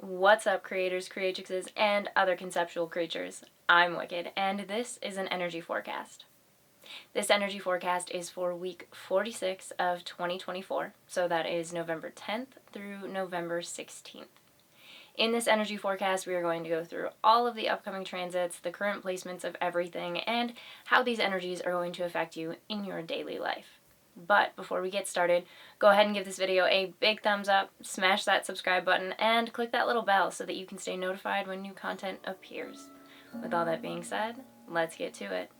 What's up, creators, creatrixes, and other conceptual creatures? I'm Wicked, and this is an energy forecast. This energy forecast is for week 46 of 2024, so that is November 10th through November 16th. In this energy forecast, we are going to go through all of the upcoming transits, the current placements of everything, and how these energies are going to affect you in your daily life. But before we get started, go ahead and give this video a big thumbs up, smash that subscribe button, and click that little bell so that you can stay notified when new content appears. With all that being said, let's get to it.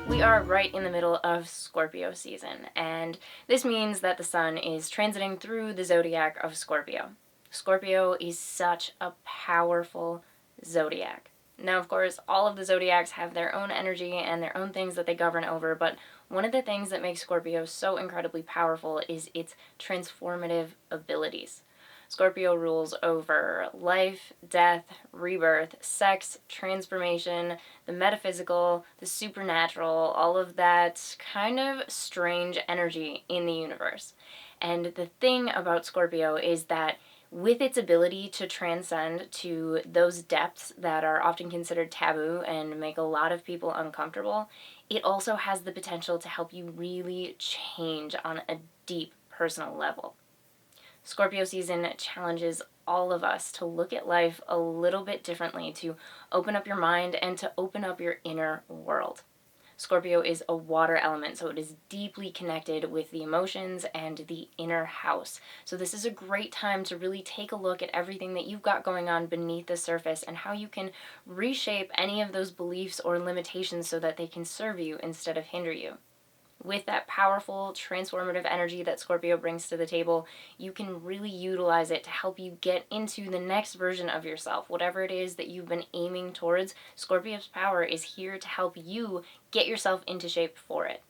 We are right in the middle of Scorpio season, and this means that the sun is transiting through the zodiac of Scorpio. Scorpio is such a powerful zodiac. Now, of course, all of the zodiacs have their own energy and their own things that they govern over, but one of the things that makes Scorpio so incredibly powerful is its transformative abilities. Scorpio rules over life, death, rebirth, sex, transformation, the metaphysical, the supernatural, all of that kind of strange energy in the universe. And the thing about Scorpio is that with its ability to transcend to those depths that are often considered taboo and make a lot of people uncomfortable, it also has the potential to help you really change on a deep personal level. Scorpio season challenges all of us to look at life a little bit differently, to open up your mind and to open up your inner world. Scorpio is a water element, so it is deeply connected with the emotions and the inner house. So this is a great time to really take a look at everything that you've got going on beneath the surface and how you can reshape any of those beliefs or limitations so that they can serve you instead of hinder you. With that powerful, transformative energy that Scorpio brings to the table, you can really utilize it to help you get into the next version of yourself. Whatever it is that you've been aiming towards, Scorpio's power is here to help you get yourself into shape for it.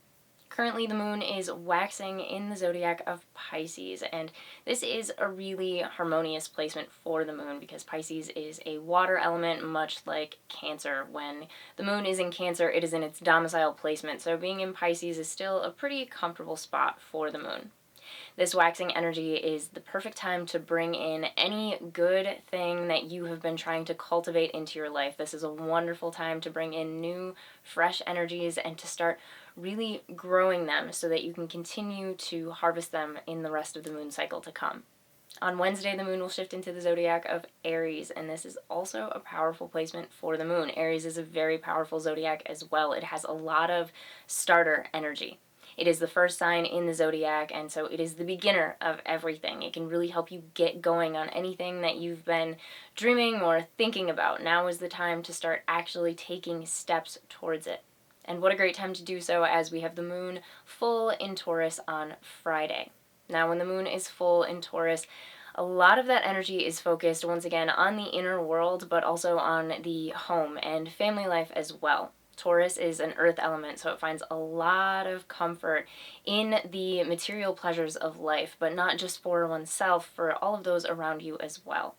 Currently, the moon is waxing in the zodiac of Pisces, and this is a really harmonious placement for the moon because Pisces is a water element, much like Cancer. When the moon is in Cancer, it is in its domicile placement, so being in Pisces is still a pretty comfortable spot for the moon. This waxing energy is the perfect time to bring in any good thing that you have been trying to cultivate into your life. This is a wonderful time to bring in new, fresh energies and to start really growing them so that you can continue to harvest them in the rest of the moon cycle to come. On Wednesday, the moon will shift into the zodiac of Aries, and this is also a powerful placement for the moon. Aries is a very powerful zodiac as well. It has a lot of starter energy. It is the first sign in the zodiac, and so it is the beginner of everything. It can really help you get going on anything that you've been dreaming or thinking about. Now is the time to start actually taking steps towards it. And what a great time to do so, as we have the moon full in Taurus on Friday. Now, when the moon is full in Taurus, a lot of that energy is focused once again on the inner world, but also on the home and family life as well. Taurus is an earth element, so it finds a lot of comfort in the material pleasures of life, but not just for oneself, for all of those around you as well.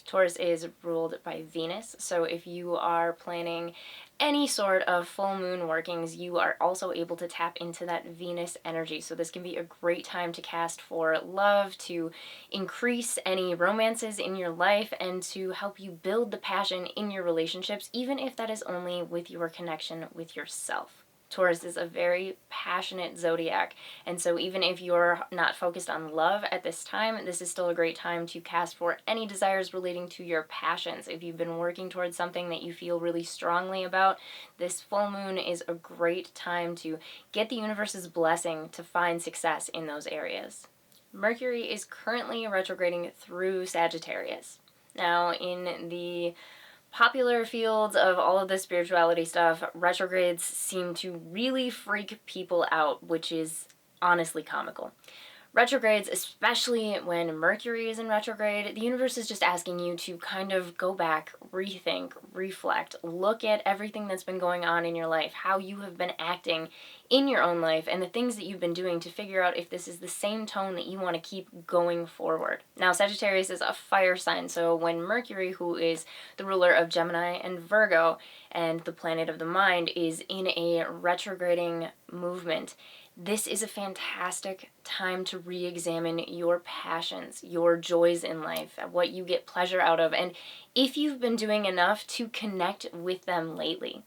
Taurus is ruled by Venus, so if you are planning any sort of full moon workings, you are also able to tap into that Venus energy. So this can be a great time to cast for love, to increase any romances in your life, and to help you build the passion in your relationships, even if that is only with your connection with yourself. Taurus is a very passionate zodiac, and so even if you're not focused on love at this time, this is still a great time to cast for any desires relating to your passions. If you've been working towards something that you feel really strongly about, this full moon is a great time to get the universe's blessing to find success in those areas. Mercury is currently retrograding through Sagittarius. Now, in the popular fields of all of the spirituality stuff, retrogrades seem to really freak people out, which is honestly comical. Retrogrades, especially when Mercury is in retrograde, the universe is just asking you to kind of go back, rethink, reflect, look at everything that's been going on in your life, how you have been acting in your own life, and the things that you've been doing to figure out if this is the same tone that you want to keep going forward. Now, Sagittarius is a fire sign, so when Mercury, who is the ruler of Gemini and Virgo, and the planet of the mind is in a retrograding movement, this is a fantastic time to re-examine your passions, your joys in life, what you get pleasure out of, and if you've been doing enough to connect with them lately.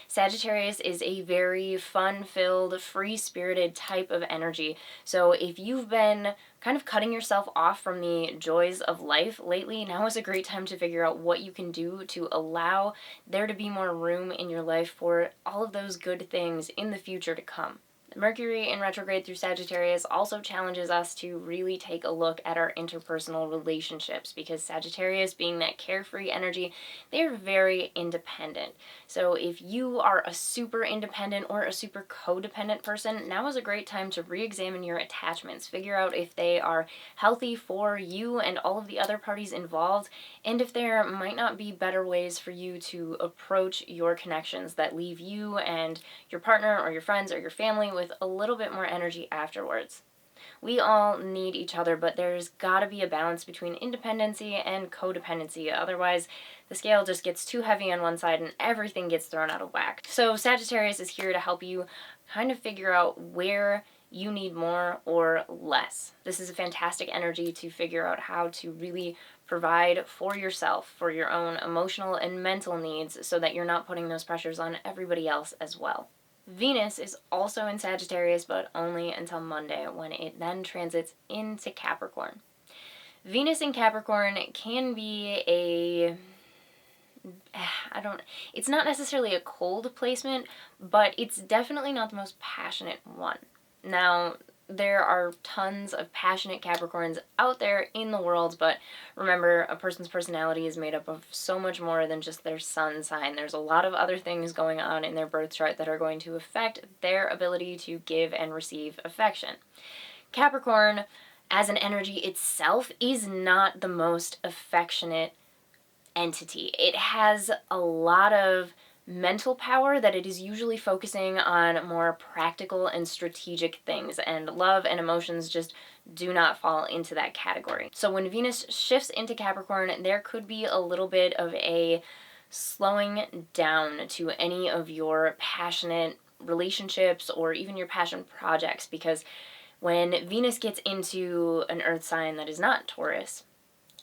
Sagittarius is a very fun-filled, free-spirited type of energy. So if you've been kind of cutting yourself off from the joys of life lately, now is a great time to figure out what you can do to allow there to be more room in your life for all of those good things in the future to come. Mercury in retrograde through Sagittarius also challenges us to really take a look at our interpersonal relationships, because Sagittarius, being that carefree energy, they're very independent. So if you are a super independent or a super codependent person, now is a great time to re-examine your attachments, figure out if they are healthy for you and all of the other parties involved, and if there might not be better ways for you to approach your connections that leave you and your partner or your friends or your family with a little bit more energy afterwards. We all need each other, but there's got to be a balance between independency and codependency. Otherwise, the scale just gets too heavy on one side and everything gets thrown out of whack. So Sagittarius is here to help you kind of figure out where you need more or less. This is a fantastic energy to figure out how to really provide for yourself, for your own emotional and mental needs, so that you're not putting those pressures on everybody else as well. Venus is also in Sagittarius, but only until Monday, when it then transits into Capricorn. Venus in Capricorn can be it's not necessarily a cold placement, but it's definitely not the most passionate one. Now, there are tons of passionate Capricorns out there in the world, but remember, a person's personality is made up of so much more than just their sun sign. There's a lot of other things going on in their birth chart that are going to affect their ability to give and receive affection. Capricorn, as an energy itself, is not the most affectionate entity. It has a lot of mental power that it is usually focusing on more practical and strategic things, and love and emotions just do not fall into that category. So when Venus shifts into Capricorn, there could be a little bit of a slowing down to any of your passionate relationships or even your passion projects, because when Venus gets into an earth sign that is not Taurus,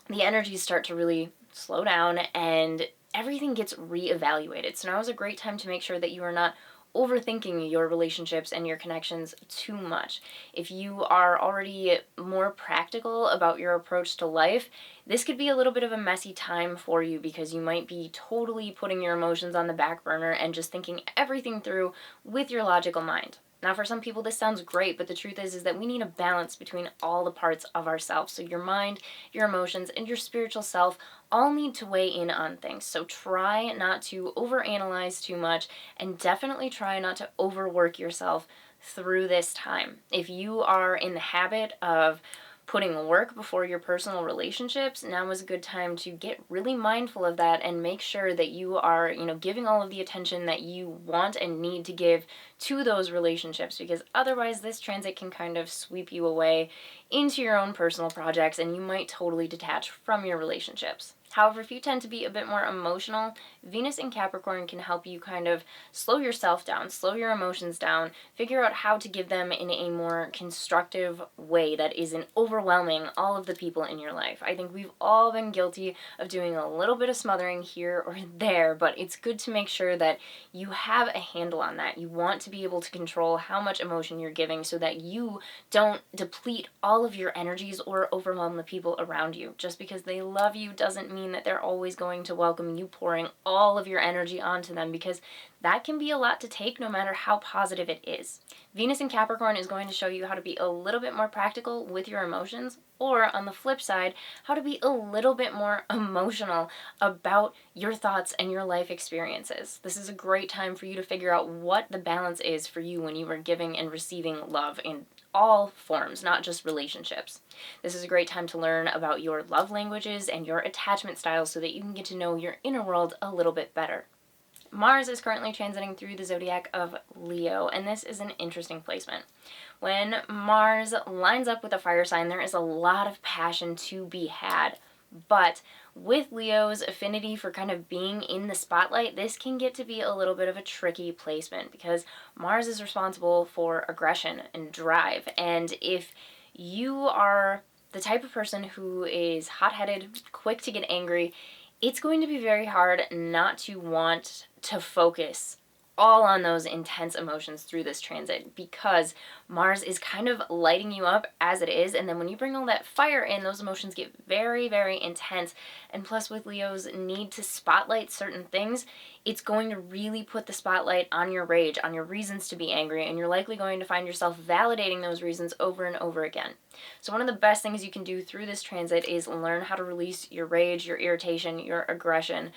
the energies start to really slow down and everything gets reevaluated. So now is a great time to make sure that you are not overthinking your relationships and your connections too much. If you are already more practical about your approach to life, this could be a little bit of a messy time for you, because you might be totally putting your emotions on the back burner and just thinking everything through with your logical mind. Now, for some people, this sounds great, but the truth is that we need a balance between all the parts of ourselves. So your mind, your emotions, and your spiritual self all need to weigh in on things. So try not to overanalyze too much, and definitely try not to overwork yourself through this time. If you are in the habit of putting work before your personal relationships, now is a good time to get really mindful of that and make sure that you are, giving all of the attention that you want and need to give to those relationships, because otherwise this transit can kind of sweep you away into your own personal projects and you might totally detach from your relationships. However, if you tend to be a bit more emotional, Venus in Capricorn can help you kind of slow yourself down, slow your emotions down, figure out how to give them in a more constructive way that isn't overwhelming all of the people in your life. I think we've all been guilty of doing a little bit of smothering here or there, but it's good to make sure that you have a handle on that. You want to be able to control how much emotion you're giving so that you don't deplete all of your energies or overwhelm the people around you. Just because they love you doesn't mean that they're always going to welcome you pouring all of your energy onto them, because that can be a lot to take no matter how positive it is. Venus in Capricorn is going to show you how to be a little bit more practical with your emotions, or on the flip side, how to be a little bit more emotional about your thoughts and your life experiences. This is a great time for you to figure out what the balance is for you when you are giving and receiving love in all forms, not just relationships. This is a great time to learn about your love languages and your attachment styles so that you can get to know your inner world a little bit better. Mars is currently transiting through the zodiac of Leo, and this is an interesting placement. When Mars lines up with a fire sign, there is a lot of passion to be had. But with Leo's affinity for kind of being in the spotlight, this can get to be a little bit of a tricky placement because Mars is responsible for aggression and drive. And if you are the type of person who is hot-headed, quick to get angry, it's going to be very hard not to want to focus all on those intense emotions through this transit because Mars is kind of lighting you up as it is, and then when you bring all that fire in, those emotions get very, very intense. And plus, with Leo's need to spotlight certain things, it's going to really put the spotlight on your rage, on your reasons to be angry, and you're likely going to find yourself validating those reasons over and over again. So one of the best things you can do through this transit is learn how to release your rage, your irritation, your aggression,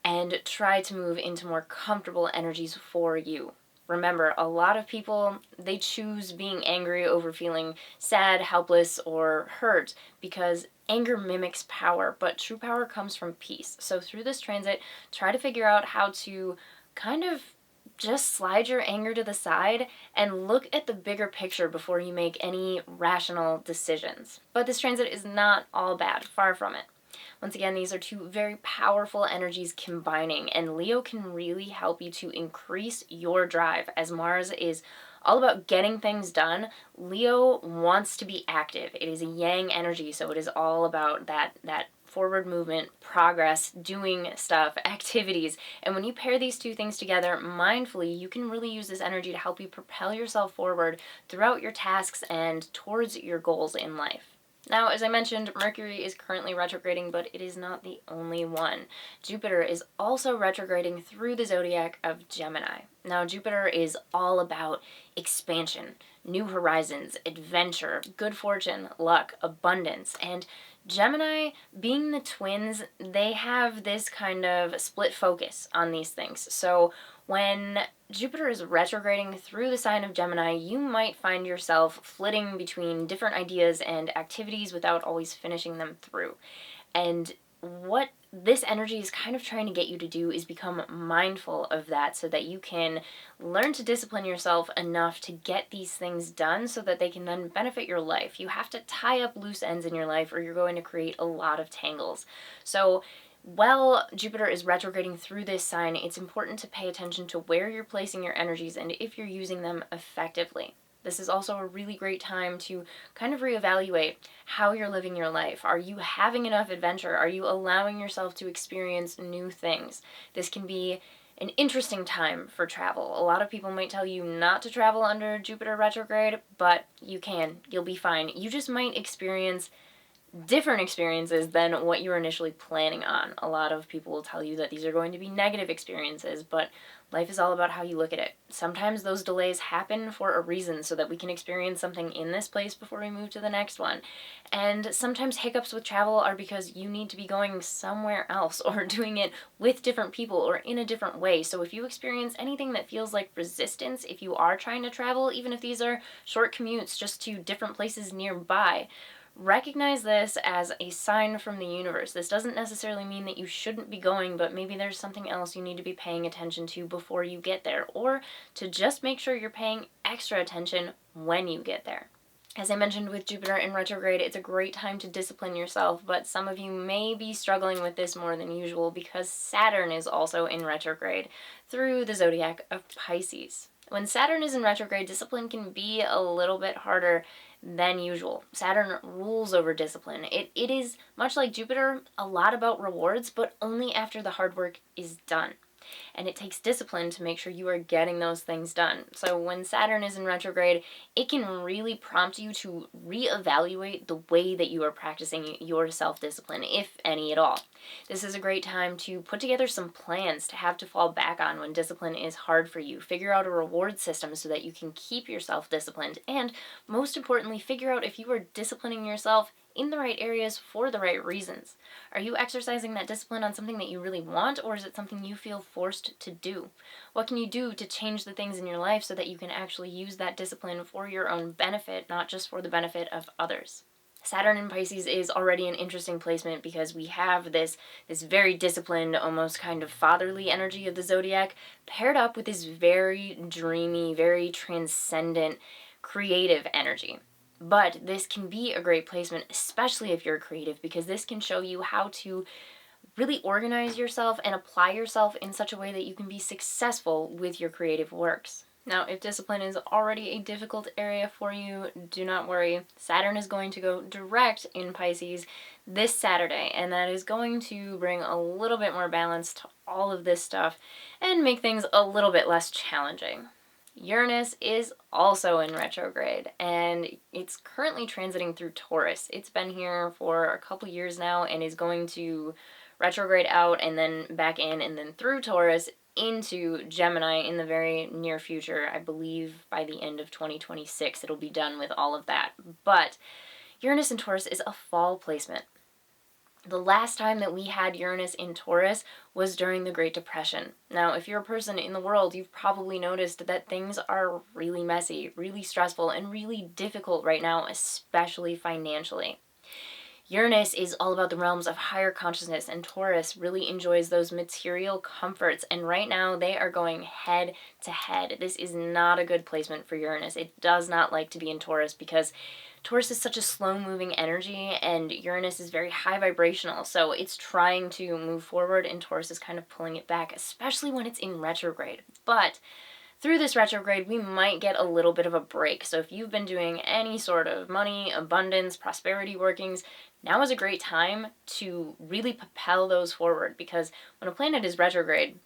and try to move into more comfortable energies for you. Remember, a lot of people, they choose being angry over feeling sad, helpless, or hurt because anger mimics power, but true power comes from peace. So through this transit, try to figure out how to kind of just slide your anger to the side and look at the bigger picture before you make any rational decisions. But this transit is not all bad, far from it. Once again, these are two very powerful energies combining, and Leo can really help you to increase your drive. As Mars is all about getting things done, Leo wants to be active. It is a yang energy, so it is all about that forward movement, progress, doing stuff, activities. And when you pair these two things together mindfully, you can really use this energy to help you propel yourself forward throughout your tasks and towards your goals in life. Now, as I mentioned, Mercury is currently retrograding, but it is not the only one. Jupiter is also retrograding through the zodiac of Gemini. Now, Jupiter is all about expansion, new horizons, adventure, good fortune, luck, abundance, and Gemini, being the twins, they have this kind of split focus on these things. So when Jupiter is retrograding through the sign of Gemini, you might find yourself flitting between different ideas and activities without always finishing them through. And what this energy is kind of trying to get you to do is become mindful of that so that you can learn to discipline yourself enough to get these things done so that they can then benefit your life. You have to tie up loose ends in your life or you're going to create a lot of tangles. So while Jupiter is retrograding through this sign, it's important to pay attention to where you're placing your energies and if you're using them effectively. This is also a really great time to kind of reevaluate how you're living your life. Are you having enough adventure? Are you allowing yourself to experience new things? This can be an interesting time for travel. A lot of people might tell you not to travel under Jupiter retrograde, but you can. You'll be fine. You just might experience different experiences than what you were initially planning on. A lot of people will tell you that these are going to be negative experiences, but life is all about how you look at it. Sometimes those delays happen for a reason so that we can experience something in this place before we move to the next one. And sometimes hiccups with travel are because you need to be going somewhere else or doing it with different people or in a different way. So if you experience anything that feels like resistance, if you are trying to travel, even if these are short commutes just to different places nearby, recognize this as a sign from the universe. This doesn't necessarily mean that you shouldn't be going, but maybe there's something else you need to be paying attention to before you get there, or to just make sure you're paying extra attention when you get there. As I mentioned with Jupiter in retrograde, it's a great time to discipline yourself, but some of you may be struggling with this more than usual because Saturn is also in retrograde through the zodiac of Pisces. When Saturn is in retrograde, discipline can be a little bit harder than usual. Saturn rules over discipline. It is, much like Jupiter, a lot about rewards, but only after the hard work is done. And it takes discipline to make sure you are getting those things done. So when Saturn is in retrograde, it can really prompt you to reevaluate the way that you are practicing your self-discipline, if any at all. This is a great time to put together some plans to have to fall back on when discipline is hard for you. Figure out a reward system so that you can keep yourself disciplined. And most importantly, figure out if you are disciplining yourself in the right areas for the right reasons. Are you exercising that discipline on something that you really want, or is it something you feel forced to do? What can you do to change the things in your life so that you can actually use that discipline for your own benefit, not just for the benefit of others? Saturn in Pisces is already an interesting placement because we have this very disciplined, almost kind of fatherly energy of the zodiac paired up with this very dreamy, very transcendent, creative energy. But this can be a great placement, especially if you're creative, because this can show you how to really organize yourself and apply yourself in such a way that you can be successful with your creative works. Now, if discipline is already a difficult area for you, do not worry. Saturn is going to go direct in Pisces this Saturday, and that is going to bring a little bit more balance to all of this stuff and make things a little bit less challenging. Uranus is also in retrograde, and it's currently transiting through Taurus. It's been here for a couple years now and is going to retrograde out and then back in and then through Taurus into Gemini in the very near future. I believe by the end of 2026 it'll be done with all of that. But Uranus in Taurus is a fall placement. The last time that we had Uranus in Taurus was during the Great Depression. Now, if you're a person in the world, you've probably noticed that things are really messy, really stressful, and really difficult right now, especially financially. Uranus is all about the realms of higher consciousness, and Taurus really enjoys those material comforts, and right now they are going head to head. This is not a good placement for Uranus. It does not like to be in Taurus because Taurus is such a slow-moving energy, and Uranus is very high vibrational, so it's trying to move forward, and Taurus is kind of pulling it back, especially when it's in retrograde. But through this retrograde, we might get a little bit of a break. So if you've been doing any sort of money, abundance, prosperity workings, now is a great time to really propel those forward, because when a planet is retrograde,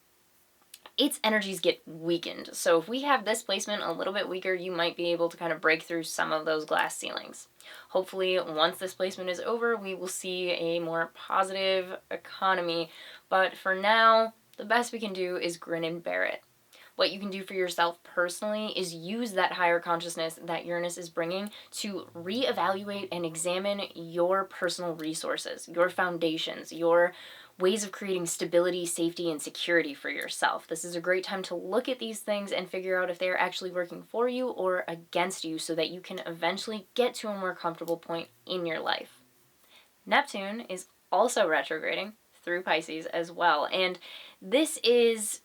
its energies get weakened. So if we have this placement a little bit weaker, you might be able to kind of break through some of those glass ceilings. Hopefully, once this placement is over, we will see a more positive economy. But for now, the best we can do is grin and bear it. What you can do for yourself personally is use that higher consciousness that Uranus is bringing to reevaluate and examine your personal resources, your foundations, your ways of creating stability, safety, and security for yourself. This is a great time to look at these things and figure out if they're actually working for you or against you, so that you can eventually get to a more comfortable point in your life. Neptune is also retrograding through Pisces as well, and this is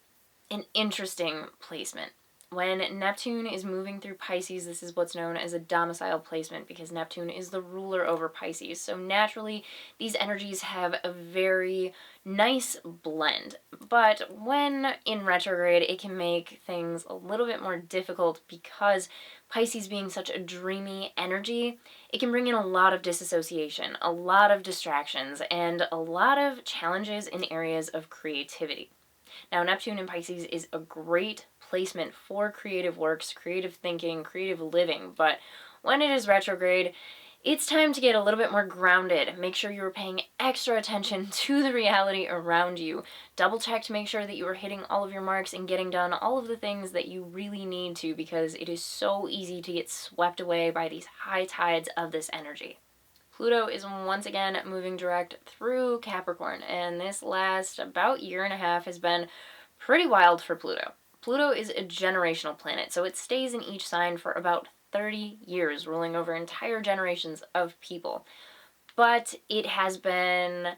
an interesting placement. When Neptune is moving through Pisces, this is what's known as a domicile placement, because Neptune is the ruler over Pisces. So naturally, these energies have a very nice blend. But when in retrograde, it can make things a little bit more difficult, because Pisces being such a dreamy energy, it can bring in a lot of disassociation, a lot of distractions, and a lot of challenges in areas of creativity. Now, Neptune in Pisces is a great placement for creative works, creative thinking, creative living, but when it is retrograde, it's time to get a little bit more grounded. Make sure you're paying extra attention to the reality around you. Double check to make sure that you are hitting all of your marks and getting done all of the things that you really need to, because it is so easy to get swept away by these high tides of this energy. Pluto is once again moving direct through Capricorn, and this last about year and a half has been pretty wild for Pluto. Pluto is a generational planet, so it stays in each sign for about 30 years, ruling over entire generations of people. But it has been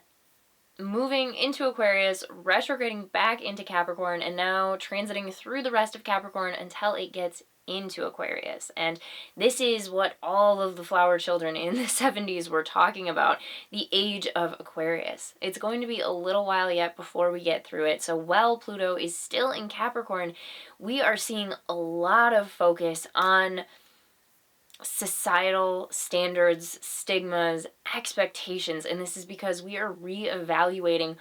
moving into Aquarius, retrograding back into Capricorn, and now transiting through the rest of Capricorn until it gets into Aquarius. And this is what all of the flower children in the 70s were talking about, the age of Aquarius. It's going to be a little while yet before we get through it. So while Pluto is still in Capricorn, we are seeing a lot of focus on societal standards, stigmas, expectations, and this is because we are reevaluating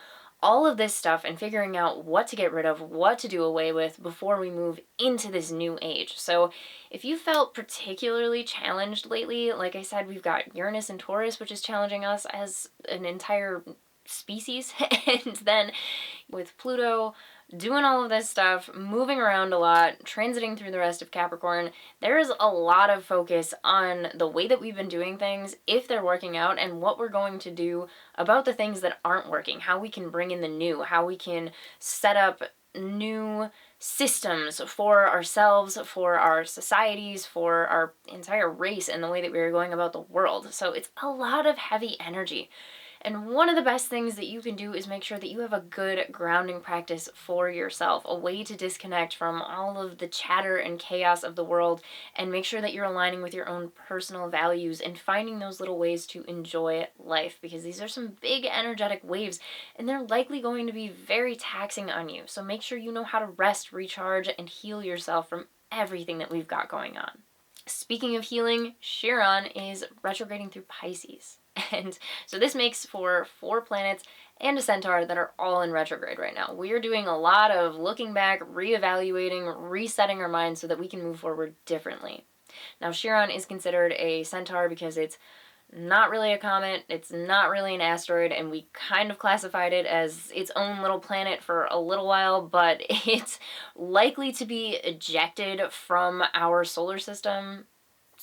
all of this stuff and figuring out what to get rid of, what to do away with before we move into this new age. So if you felt particularly challenged lately, like I said, we've got Uranus and Taurus, which is challenging us as an entire species, and then with Pluto doing all of this stuff, moving around a lot, transiting through the rest of Capricorn, there is a lot of focus on the way that we've been doing things, if they're working out, and what we're going to do about the things that aren't working, how we can bring in the new, how we can set up new systems for ourselves, for our societies, for our entire race, and the way that we are going about the world. So it's a lot of heavy energy. And one of the best things that you can do is make sure that you have a good grounding practice for yourself, a way to disconnect from all of the chatter and chaos of the world, and make sure that you're aligning with your own personal values and finding those little ways to enjoy life, because these are some big energetic waves and they're likely going to be very taxing on you. So make sure you know how to rest, recharge, and heal yourself from everything that we've got going on. Speaking of healing, Chiron is retrograding through Pisces. And so this makes for 4 planets and a centaur that are all in retrograde right now. We are doing a lot of looking back, reevaluating, resetting our minds so that we can move forward differently. Now, Chiron is considered a centaur because it's not really a comet, it's not really an asteroid, and we kind of classified it as its own little planet for a little while, but it's likely to be ejected from our solar system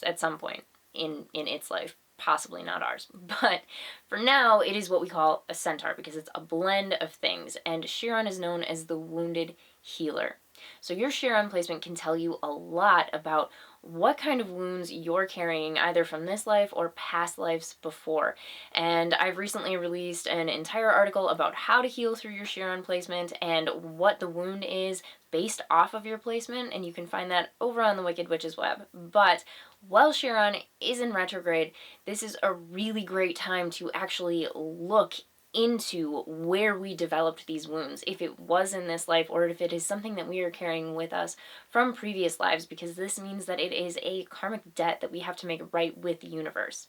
at some point in its life. Possibly not ours. But for now, it is what we call a centaur because it's a blend of things, and Chiron is known as the wounded healer. So your Chiron placement can tell you a lot about what kind of wounds you're carrying either from this life or past lives before. And I've recently released an entire article about how to heal through your Chiron placement and what the wound is based off of your placement, and you can find that over on the Wicked Witch's web. But while Chiron is in retrograde, this is a really great time to actually look into where we developed these wounds, if it was in this life or if it is something that we are carrying with us from previous lives, because this means that it is a karmic debt that we have to make right with the universe.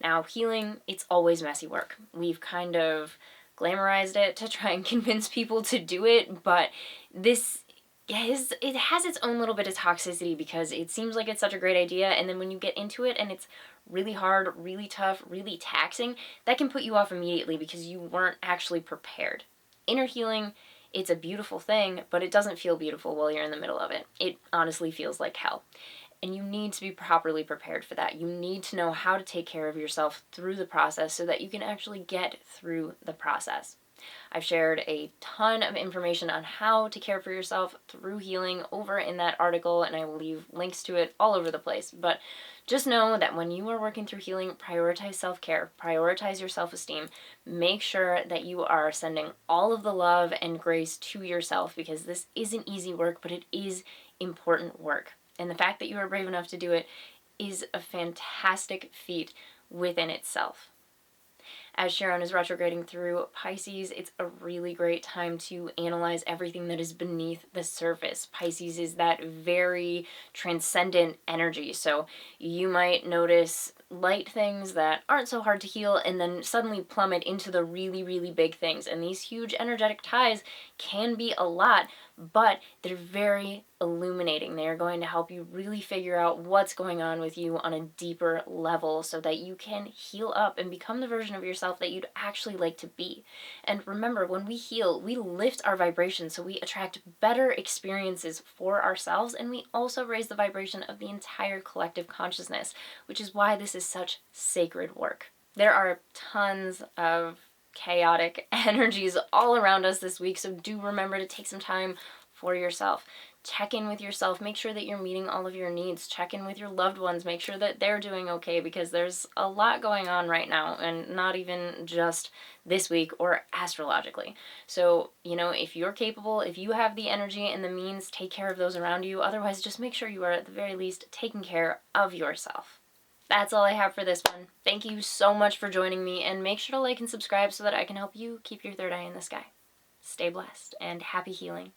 Now, healing, it's always messy work. We've kind of glamorized it to try and convince people to do it, but it has its own little bit of toxicity because it seems like it's such a great idea, and then when you get into it and it's really hard, really tough, really taxing, that can put you off immediately because you weren't actually prepared. Inner healing, it's a beautiful thing, but it doesn't feel beautiful while you're in the middle of it. It honestly feels like hell. And you need to be properly prepared for that. You need to know how to take care of yourself through the process so that you can actually get through the process. I've shared a ton of information on how to care for yourself through healing over in that article, and I will leave links to it all over the place. But just know that when you are working through healing, prioritize self-care, prioritize your self-esteem. Make sure that you are sending all of the love and grace to yourself, because this isn't easy work, but it is important work. And the fact that you are brave enough to do it is a fantastic feat within itself. As Chiron is retrograding through Pisces, it's a really great time to analyze everything that is beneath the surface. Pisces is that very transcendent energy, so you might notice light things that aren't so hard to heal and then suddenly plummet into the really, really big things. And these huge energetic ties can be a lot, but they're very illuminating. They are going to help you really figure out what's going on with you on a deeper level so that you can heal up and become the version of yourself that you'd actually like to be. And remember, when we heal, we lift our vibration, so we attract better experiences for ourselves, and we also raise the vibration of the entire collective consciousness, which is why this is such sacred work. There are tons of chaotic energies all around us this week, so do remember to take some time for yourself. Check in with yourself, make sure that you're meeting all of your needs, check in with your loved ones, make sure that they're doing okay, because there's a lot going on right now, and not even just this week or astrologically. So, if you're capable, if you have the energy and the means, take care of those around you. Otherwise, just make sure you are at the very least taking care of yourself. That's all I have for this one. Thank you so much for joining me, and make sure to like and subscribe so that I can help you keep your third eye in the sky. Stay blessed and happy healing.